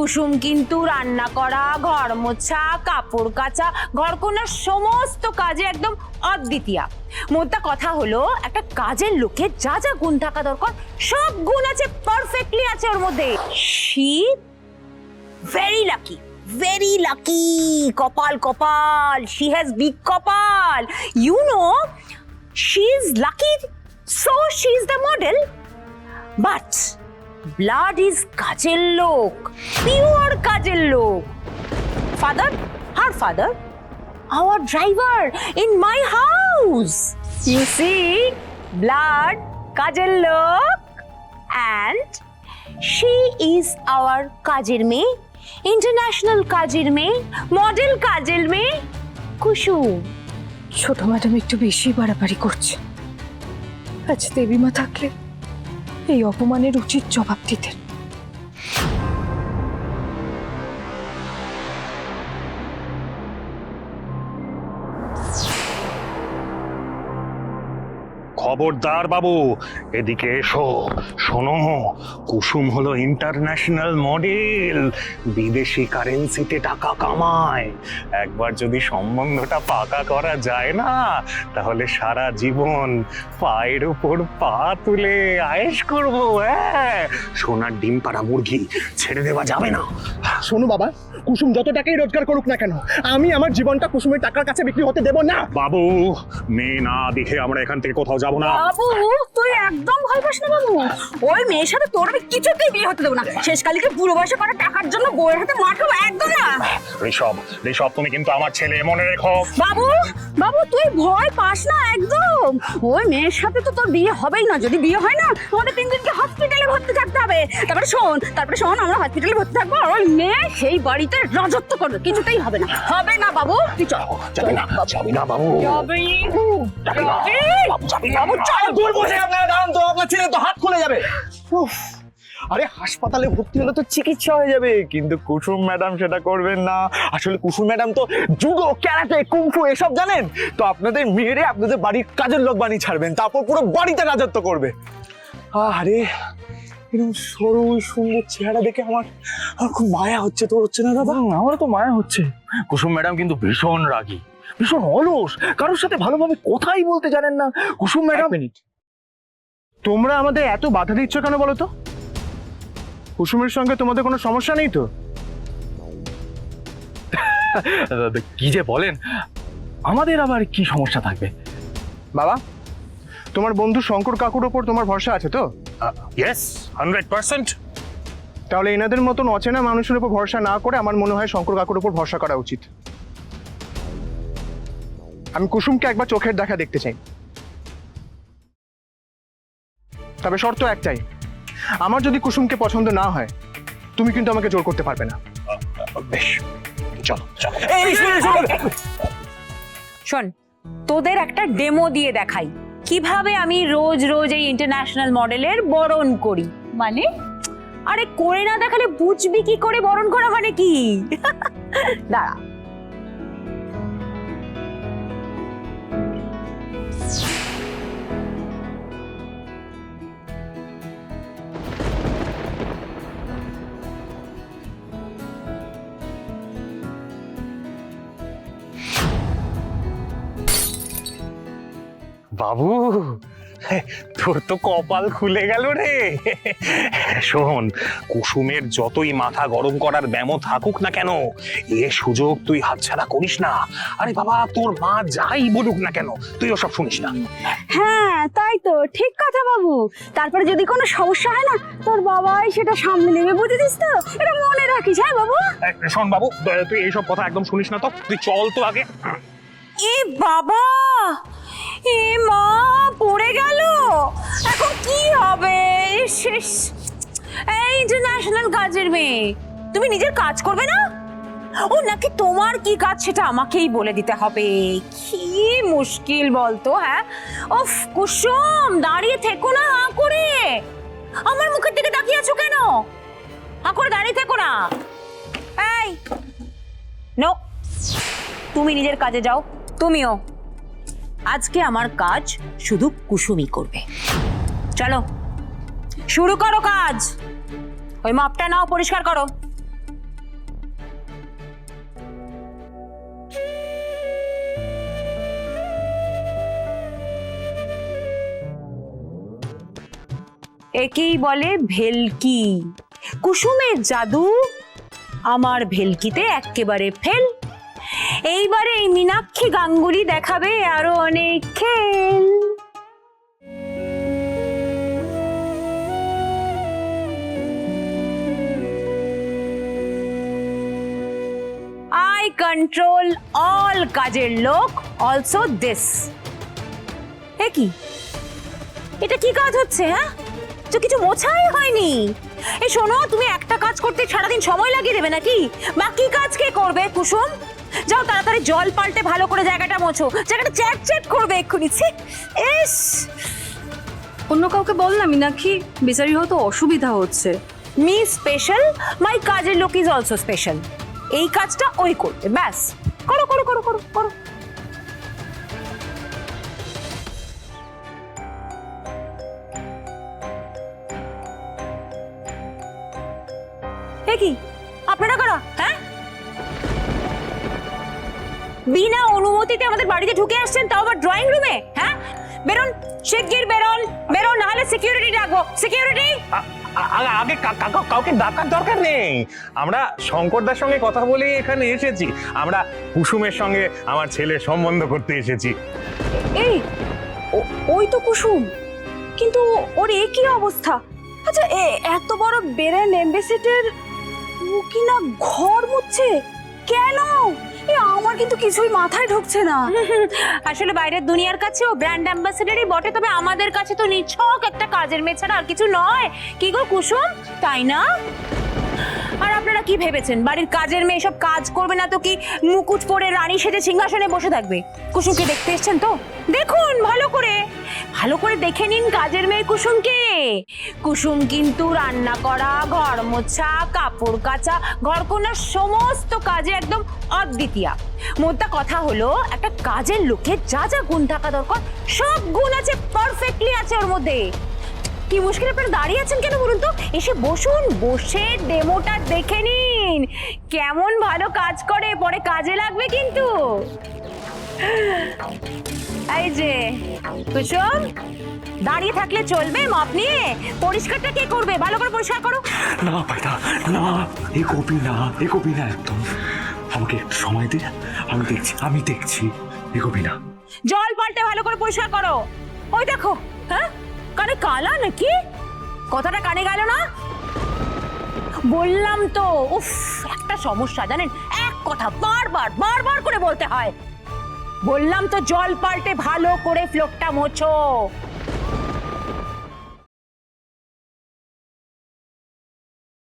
কুসুম কিন্তু রান্না করা, ঘর মোছা, কাপড় কাচা, ঘর কোনার সমস্ত কাজে একদম অদ্বিতীয়া। মোদ্দা কথা হলো, একটা কাজের লোকের যা যা গুণ থাকা দরকার সব গুণ আছে, পারফেক্টলি আছে ওর মধ্যে। She very lucky, very lucky. Kopal, Kopal. She has big Kopal. You know, she's lucky, so she's the model. But blood is কাজের লোক, pure কাজের লোক. Father, her father, our driver in my house. You see, blood কাজের লোক, and she is our কাজের মেয়ে, international কাজের মেয়ে, মডেল কাজের মেয়ে কুসুম। ছোট ম্যাডাম একটু বেশি বাড়াবাড়ি করছে। আজ দেবীমা থাকলে এই অপমানের উচিত জবাব দিতেন। খবরদার বাবু, এদিকে এসো। শোনো, কুসুম হলো ইন্টারন্যাশনাল মডেল, বিদেশি কারেন্সিতে টাকা কামায়। একবার যদি সম্বন্ধটা পাকা করা যায় না, তাহলে সারা জীবন পায়ের উপর পা তুলে আয়েশ করবো। হ্যাঁ, সোনার ডিম পাড়া মুরগি ছেড়ে দেওয়া যাবে না। শোনো বাবা, কুসুম যত টাকাই রোজগার করুক না কেন, আমি আমার জীবনটা কুসুমের টাকার কাছে বিক্রি হতে দেব না। বাবু, মেয়ে না দেখে আমরা এখান থেকে কোথাও যাবো না। বাবু, তুই একদম ভয় পাস না বাবু। ওই মেয়ের সাথে তোর আমি কিছুতেই বিয়ে হতে দেবো না। শেষকালীকে বুড়ো বয়সে করা টাকার জন্য বউয়ের হাতে মার খাবো, একদম না। ঋষভ, ঋষভ, তুমি কিন্তু আমার ছেলে, মনে রেখো। বাবু, বাবু তুই ভয় পাস না একদম। ওই মেয়ের সাথে তো তোর বিয়ে হবেই না। যদি বিয়ে হয় না, আমাদের 3 দিনকে হসপিটালে ভর্তি থাকতে হবে। তারপরে শোন, আমরা হসপিটালে ভর্তি থাকবো, আর ওই মেয়ে সেই বাড়িতে রাজত্ব করবে। কিছুতেই হবে না, হবে না বাবু। তুই চল। যাবি না, যাবি না বাবু। যাবি, যাবি না, বাবু, যাবি না। দূর বসে আপনারা দাঁড়ান তো, আপনার ছেলে তো হাত খুলে যাবে। উফ, আরে হাসপাতালে ভর্তি হলে তো চিকিৎসা হয়ে যাবে, কিন্তু কুসুম ম্যাডাম সেটা করবেন না। আসলে কুসুম ম্যাডাম তো জুডো, ক্যারাটে, কুংফু এসব জানেন তো। আপনাদের মেয়েরে আপনাদের বাড়ির কাজের লোক বানিয়ে ছাড়বেন, তারপর পুরো বাড়িতে রাজত্ব করবে। আরে এরকম সরু সুন্দর চেহারা দেখে আমার খুব মায়া হচ্ছে। তো হচ্ছে না দাদা? আমারও তো মায়া হচ্ছে। কুসুম ম্যাডাম কিন্তু ভীষণ রাগী, ভীষণ অলস, কারোর সাথে ভালোভাবে কথাই বলতে জানেন না। কুসুম ম্যাডাম, তোমরা আমাদের এত বাধা দিচ্ছ কেন বলো তো? কুসুমের সঙ্গে তোমাদের কোনো সমস্যা নেই তো? কি যে বলেন, আমাদের আবার কি সমস্যা থাকবে? বাবা, তোমার বন্ধু শঙ্কর কাকুর ওপর তোমার ভরসা আছে তো? ইয়েস, 100%। তাহলে এনাদের মতন অচেনা মানুষের উপর ভরসা না করে আমার মনে হয় শঙ্কর কাকুর উপর ভরসা করা উচিত। আমি কুসুমকে একবার চোখের দেখা দেখতে চাই, তবে শর্ত একটাই, আমার যদি কুসুমকে পছন্দ না হয়, তুমি কিন্তু আমাকে জোর করতে পারবে না। বেশ, চলো চলো। শোন, তোদের একটা ডেমো দিয়ে দেখাই কিভাবে আমি রোজ রোজ এই ইন্টারন্যাশনাল মডেলের বরণ করি। মানে আরে করে না দেখালে বুঝবি কি করে বরণ করা মানে কি? দাঁড়া। বাবু, তোর তো কপাল খুলে গেল রে। শোন, কুসুমের যতই মাথা গরম করার ব্যামো থাকুক না কেন, এ সুযোগ তুই হাতছাড়া করিস না। আরে বাবা, তোর মা যাই বলুক না কেন, তুই ওসব শুনিস না। হ্যাঁ তাই তো, ঠিক কথা বাবু। তারপরে যদি কোনো সমস্যা হয় না, তোর বাবাই সেটা সামনে নেবে, বুঝেছিস তো? এটা মনে রাখিস। হ্যাঁ বাবু। শোন বাবু, তুই এইসব কথা একদম শুনিস না তো, তুই চল তো আগে। এ বাবা, এ মা, পড়ে গেল। এখন কি হবে? শেষ। এই ইন্টারন্যাশনাল কাজের মেয়ে, তুমি নিজের কাজ করবে না? ও নাকি তোমার কি কাজ সেটা আমাকেই বলে দিতে হবে? কি মুশকিল বলতো। হ্যাঁ, ওফ কুসুম, দাঁড়িয়ে থেকো না হাঁ করে। আমার মুখের দিকে তাকিয়ে আছো কেন? হাঁ করে দাঁড়িয়ে থেকো না। এই নো, তুমি নিজের কাজে যাও। তুমিও। আজকে আমার কাজ শুধু কুসুমই করবে। চলো শুরু করো কাজ। ওই মাপটা নাও, পরিষ্কার করো। একেই বলে ভেলকি। কুসুমের জাদু আমার ভেলকিতে একেবারে ফেল। এইবারে এই মীনাক্ষী গাঙ্গুলি দেখাবে আরো অনেক খেল। I control all কাজের লোক, also this. এ কি? এটা কি কাজ হচ্ছে? হ্যাঁ, তো কিছু মোছাই হয়নি। এই শোনো, তুমি একটা কাজ করতে সারাদিন সময় লাগিয়ে দেবে নাকি? বাকি কাজ কে করবে? কুসুম, যাও তাড়াতাড়ি জল পাল্টে ভালো করে জায়গাটা মোছো। জায়গাটা চ্যাট চ্যাট করবে এক্ষুনি। ইস, অন্য কাউকে বল না মীনাক্ষী, বেচারি হয়তো অসুবিধা হচ্ছে। মি স্পেশাল, মাই কাজের লোক ইজ অলসো স্পেশাল। এই কাজটা ওই করবে, ব্যাস। করো করো করো করো করো। এ কি আপনারা কারা? হ্যাঁ, বিনা অনুমতিতে আমাদের বাড়িতে ঢুকে আসছেন, তাও আবার ড্রয়িং রুমে। হ্যাঁ, বেরোন, শিগগির বেরোন, বেরোন, নাহলে সিকিউরিটি ডাকবো। সিকিউরিটি! আগে কাউকে ডাকার দরকার নেই। আমরা শঙ্করদার সঙ্গে কথা বলে এখানে এসেছি। আমরা কুসুমের সঙ্গে আমার ছেলের সম্বন্ধ করতে এসেছি। এই ওই তো কুসুম, কিন্তু ওর এ কি অবস্থা? আচ্ছা, এত বড় বেরেন এমবেসিডার ও কি না ঘর মুছছে কেন? আমার কিন্তু কিছুই মাথায় ঢুকছে না। আসলে বাইরের দুনিয়ার কাছে ও ব্র্যান্ড অ্যাম্বাসেডারই বটে, তবে আমাদের কাছে তো নিছক একটা কাজের মেয়ে ছাড়া আর কিছু নয়। কি গো কুসুম, তাই না? আর আপনারা কি ভেবেছেন বাড়ির কাজের মেয়ে সব কাজ করবে না তো কি মুকুট পরে রানী সেজে সিংহাসনে বসে থাকবে? কুসুমকে দেখতে এসছেন তো দেখুন, ভালো করে দেখে নিন কাজের মেয়ে কুসুমকে। কুসুম কিন্তু রান্না করা, ঘর মোছা, কাপড় কাচা, ঘরকন্নার সমস্ত কাজে একদম অদ্বিতীয়া। মোদ্দা কথা হলো, একটা কাজের লোকের যা যা গুণ থাকা দরকার সব গুণ আছে, পারফেক্টলি আছে ওর মধ্যে। কি মুশকিল, আপনারা দাঁড়িয়ে আছেন কেন বলুন তো? এসে বসুন, বসে ডেমোটা দেখে নিন কেমন ভালো কাজ করে, পরে কাজে লাগবে কিন্তু। এই যে কুসুম, দাঁড়িয়ে থাকলে চলবে? মাপ নিয়ে পরিষ্কারটা কে করবে? ভালো করে পরিষ্কার করো। না পাইতা, না, এগোবি না একদম। আমাকে একটু সময় দে, আমি দেখছি, এগোবি না। জল পাল্টে ভালো করে পরিষ্কার করো। ওই দেখো, হ্যাঁ, কানে কালা নাকি? কথাটা কানে গেল না? বললাম তো, উফ, একটা সমস্যা জানেন, এক কথা বারবার করে বলতে হয়। বললাম তো জল পাল্টে ভালো করে ফ্লোরটা মোছো।